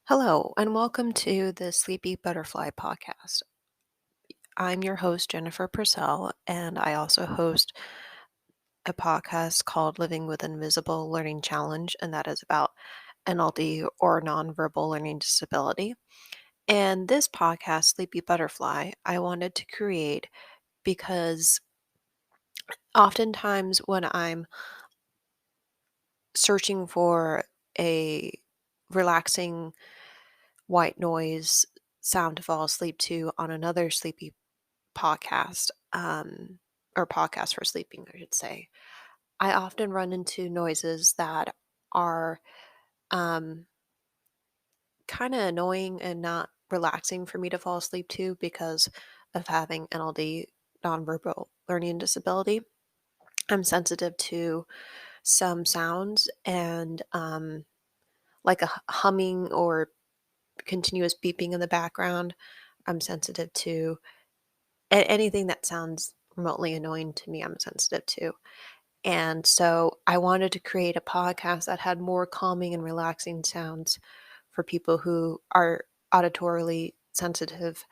Hello, and welcome to the Sleepy Butterfly podcast. I'm your host, Jennifer Purcell, and I also host a podcast called Living with Invisible Learning Challenge, and that is about NLD or nonverbal learning disability. And this podcast, Sleepy Butterfly, I wanted to create because oftentimes when I'm searching for a relaxing white noise sound to fall asleep to on another sleepy podcast, or podcast for sleeping, I should say, I often run into noises that are um, kind of annoying and not relaxing for me to fall asleep to because of having NLD, nonverbal learning disability. I'm sensitive to some sounds and like a humming or continuous beeping in the background. I'm sensitive to anything that sounds remotely annoying to me. I'm sensitive to. And so I wanted to create a podcast that had more calming and relaxing sounds for people who are auditorily sensitive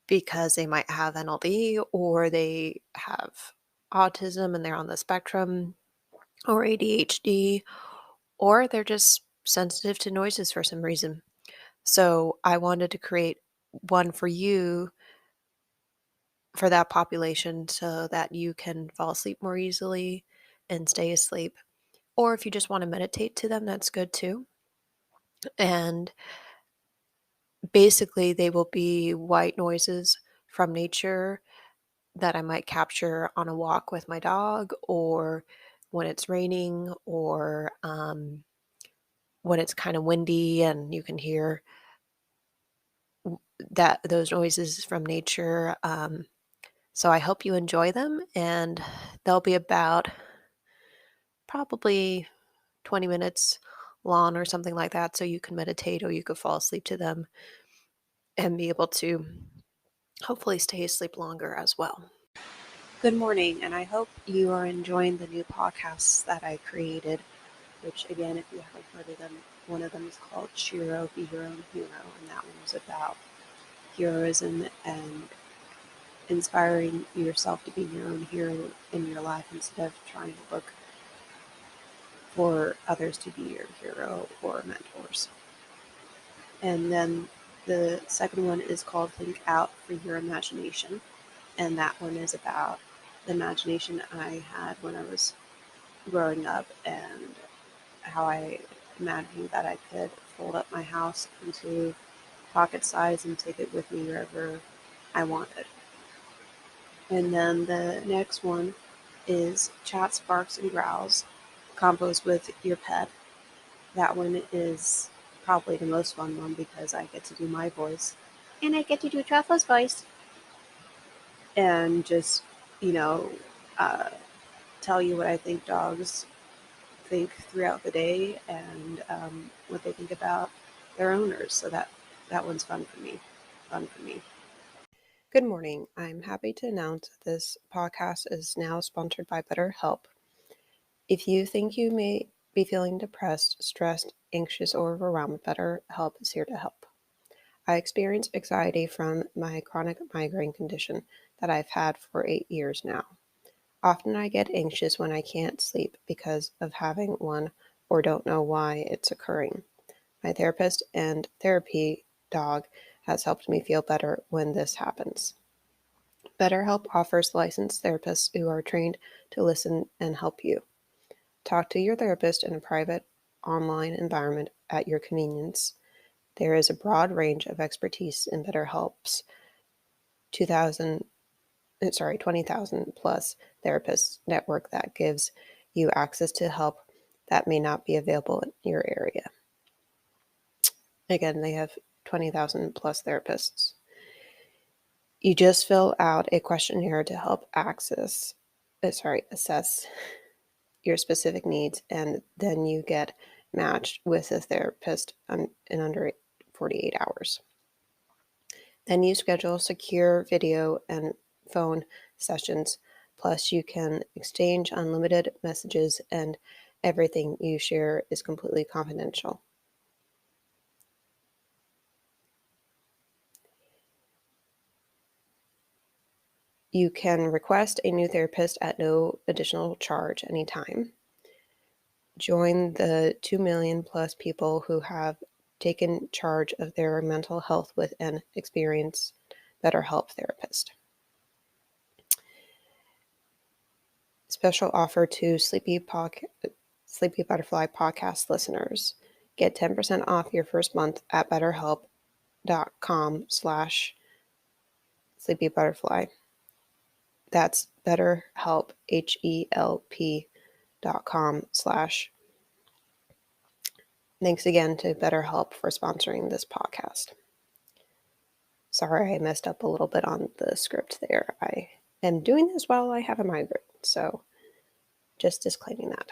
because they might have NLD or they have autism and they're on the spectrum or ADHD or they're just sensitive to noises for some reason. So I wanted to create one for you for that population so that you can fall asleep more easily and stay asleep. Or if you just want to meditate to them, that's good too. And basically, they will be white noises from nature that I might capture on a walk with my dog, or when it's raining, or when it's kind of windy and you can hear that those noises from nature. So I hope you enjoy them, and they'll be about probably 20 minutes long or something like that, so you can meditate or you could fall asleep to them and be able to hopefully stay asleep longer as well. Good morning, and I hope you are enjoying the new podcasts that I created, which, again, if you haven't heard of them, one of them is called Shiro, Be Your Own Hero, and that one was about heroism and inspiring yourself to be your own hero in your life instead of trying to look for others to be your hero or mentors. And then the second one is called Think Out for Your Imagination. And that one is about the imagination I had when I was growing up and how I imagined that I could fold up my house into pocket size and take it with me wherever I wanted. And then the next one is Chats, Barks, and Growls, Combos with Your Pet. That one is probably the most fun one because I get to do my voice. And I get to do Truffle's voice. And just, you know, uh, tell you what I think dogs think throughout the day and what they think about their owners. So that one's fun for me. Fun for me. Good morning. I'm happy to announce that this podcast is now sponsored by BetterHelp. If you think you may be feeling depressed, stressed, anxious, or overwhelmed, BetterHelp is here to help. I experience anxiety from my chronic migraine condition that I've had for 8 years now. Often I get anxious when I can't sleep because of having one or don't know why it's occurring. My therapist and therapy dog has helped me feel better when this happens. BetterHelp offers licensed therapists who are trained to listen and help you. Talk to your therapist in a private online environment at your convenience. There is a broad range of expertise in BetterHelp's 20,000 plus therapists network that gives you access to help that may not be available in your area. Again, they have 20,000 plus therapists. You just fill out a questionnaire to help assess your specific needs, and then you get matched with a therapist in under 48 hours. Then you schedule secure video and phone sessions, plus you can exchange unlimited messages and everything you share is completely confidential. You can request a new therapist at no additional charge anytime. Join the 2 million plus people who have taken charge of their mental health with an experienced BetterHelp therapist. Special offer to Sleepy Butterfly podcast listeners. Get 10% off your first month at betterhelp.com/sleepybutterfly. That's BetterHelp, HELP.com/. Thanks again to BetterHelp for sponsoring this podcast. Sorry I messed up a little bit on the script there. I am doing this while I have a migraine, so just disclaiming that.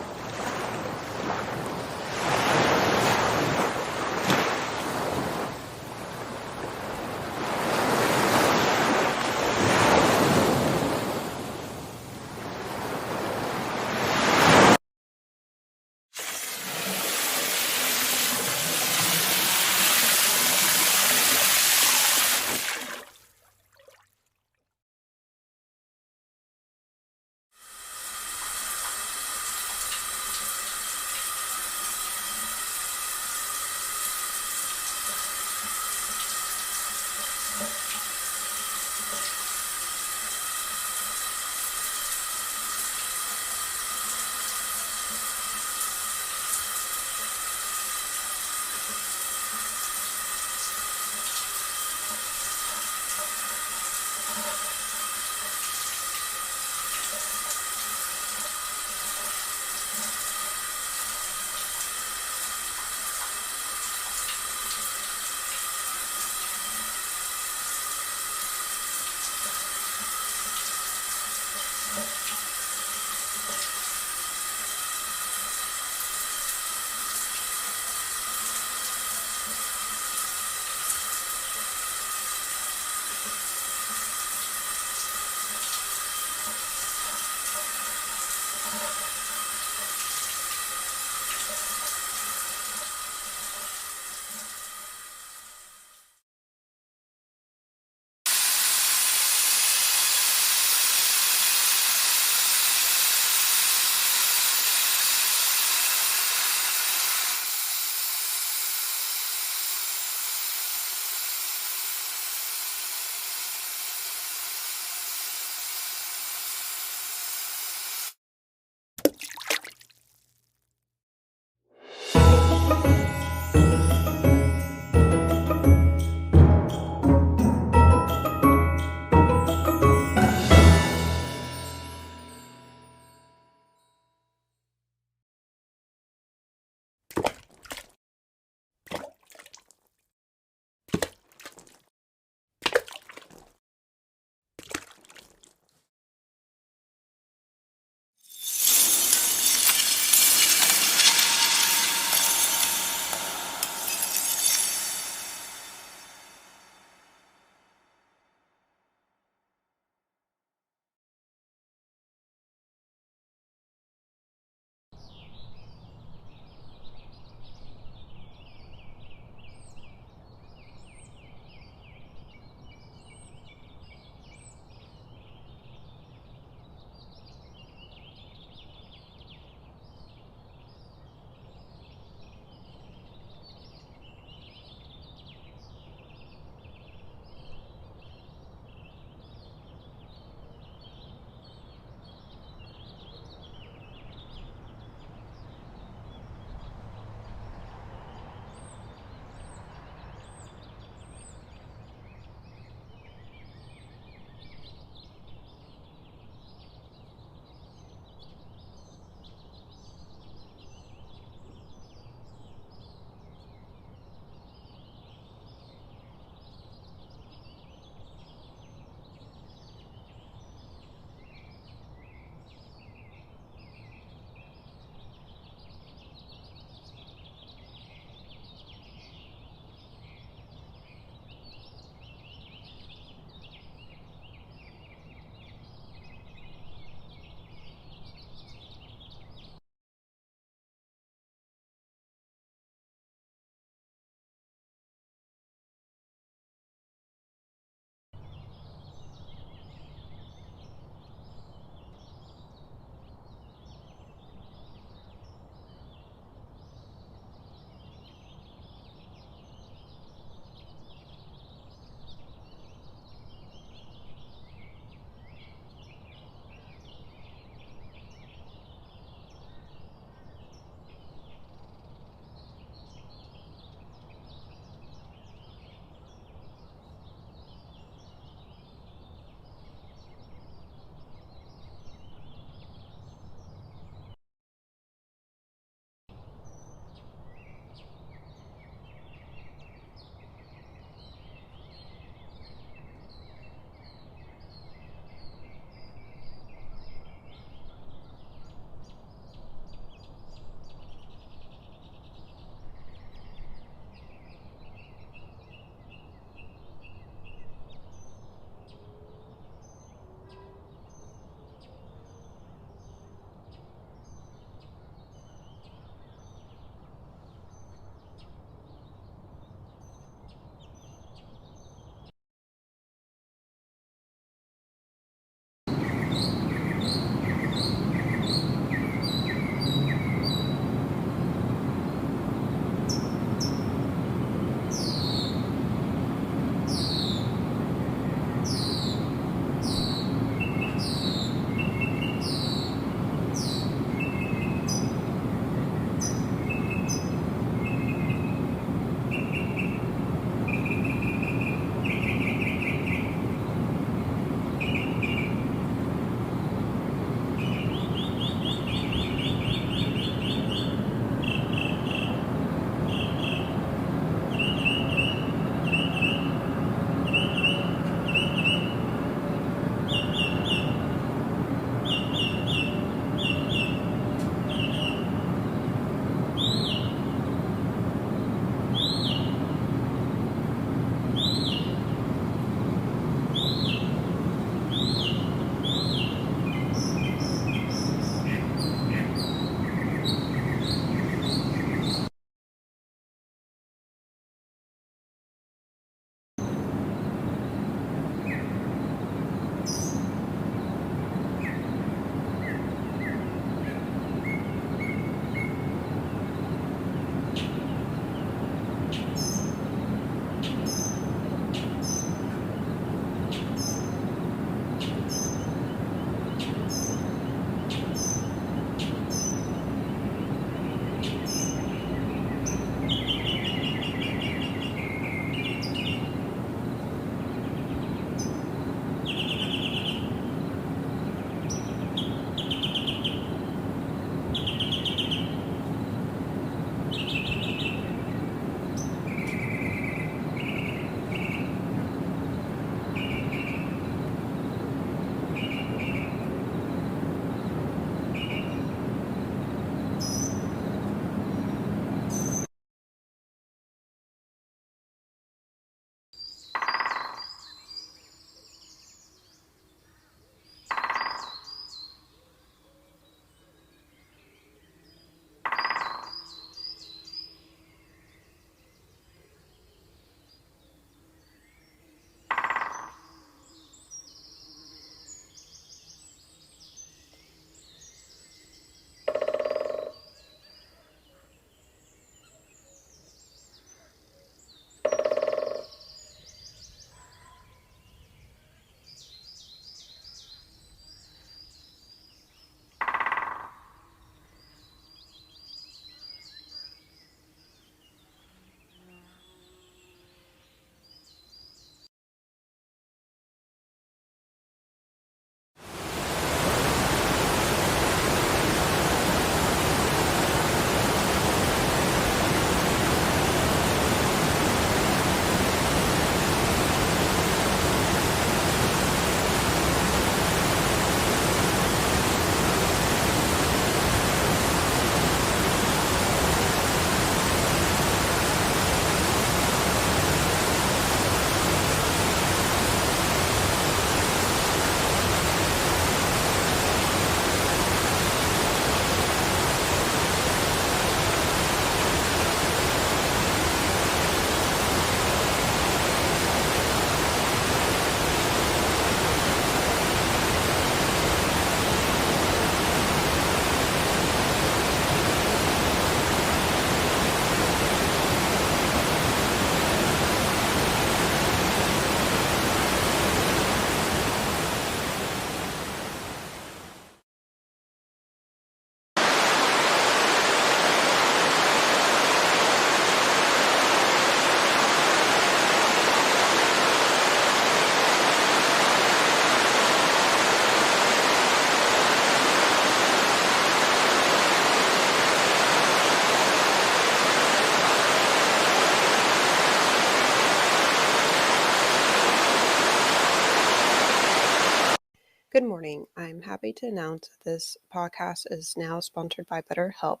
Good morning. I'm happy to announce that this podcast is now sponsored by BetterHelp.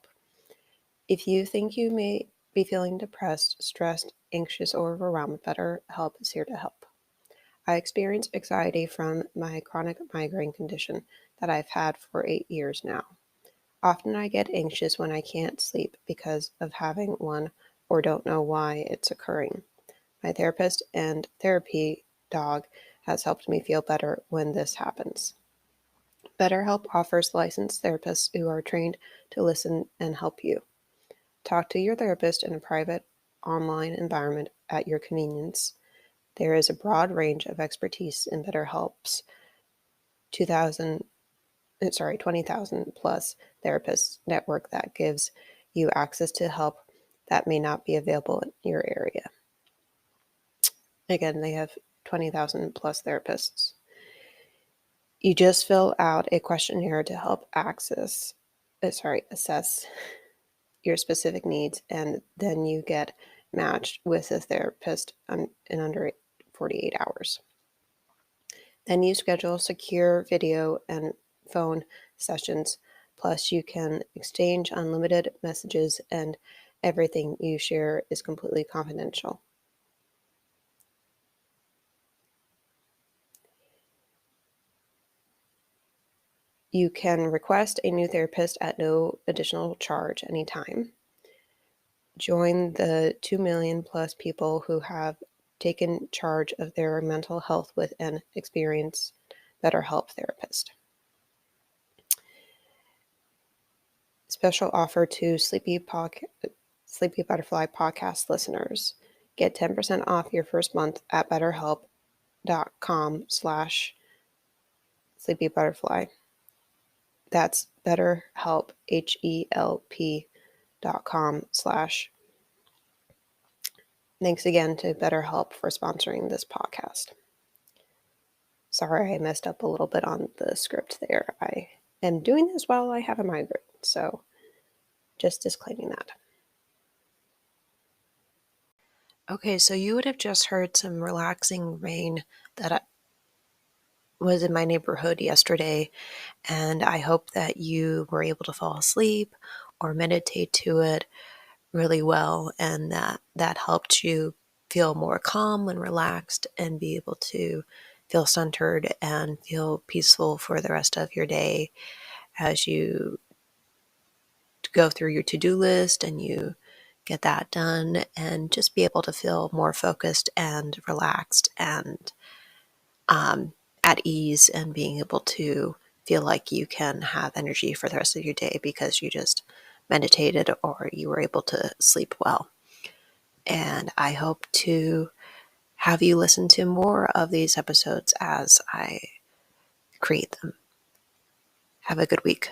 If you think you may be feeling depressed, stressed, anxious, or overwhelmed, BetterHelp is here to help. I experience anxiety from my chronic migraine condition that I've had for 8 years now. Often I get anxious when I can't sleep because of having one or don't know why it's occurring. My therapist and therapy dog has helped me feel better when this happens. BetterHelp offers licensed therapists who are trained to listen and help you. Talk to your therapist in a private online environment at your convenience. There is a broad range of expertise in BetterHelp's 20,000 plus therapists network that gives you access to help that may not be available in your area. Again, they have 20,000 plus therapists. You just fill out a questionnaire to help assess your specific needs, and then you get matched with a therapist in under 48 hours. Then you schedule secure video and phone sessions, plus you can exchange unlimited messages, and everything you share is completely confidential. You can request a new therapist at no additional charge anytime. Join the 2 million plus people who have taken charge of their mental health with an experienced BetterHelp therapist. Special offer to Sleepy Butterfly podcast listeners. Get 10% off your first month at betterhelp.com/sleepybutterfly. That's BetterHelp, HELP.com/. Thanks again to BetterHelp for sponsoring this podcast. Sorry I messed up a little bit on the script there. I am doing this while I have a migraine, so just disclaiming that. Okay, so you would have just heard some relaxing rain that was in my neighborhood yesterday, and I hope that you were able to fall asleep or meditate to it really well, and that helped you feel more calm and relaxed and be able to feel centered and feel peaceful for the rest of your day as you go through your to-do list and you get that done, and just be able to feel more focused and relaxed and at ease, and being able to feel like you can have energy for the rest of your day because you just meditated or you were able to sleep well. And I hope to have you listen to more of these episodes as I create them. Have a good week.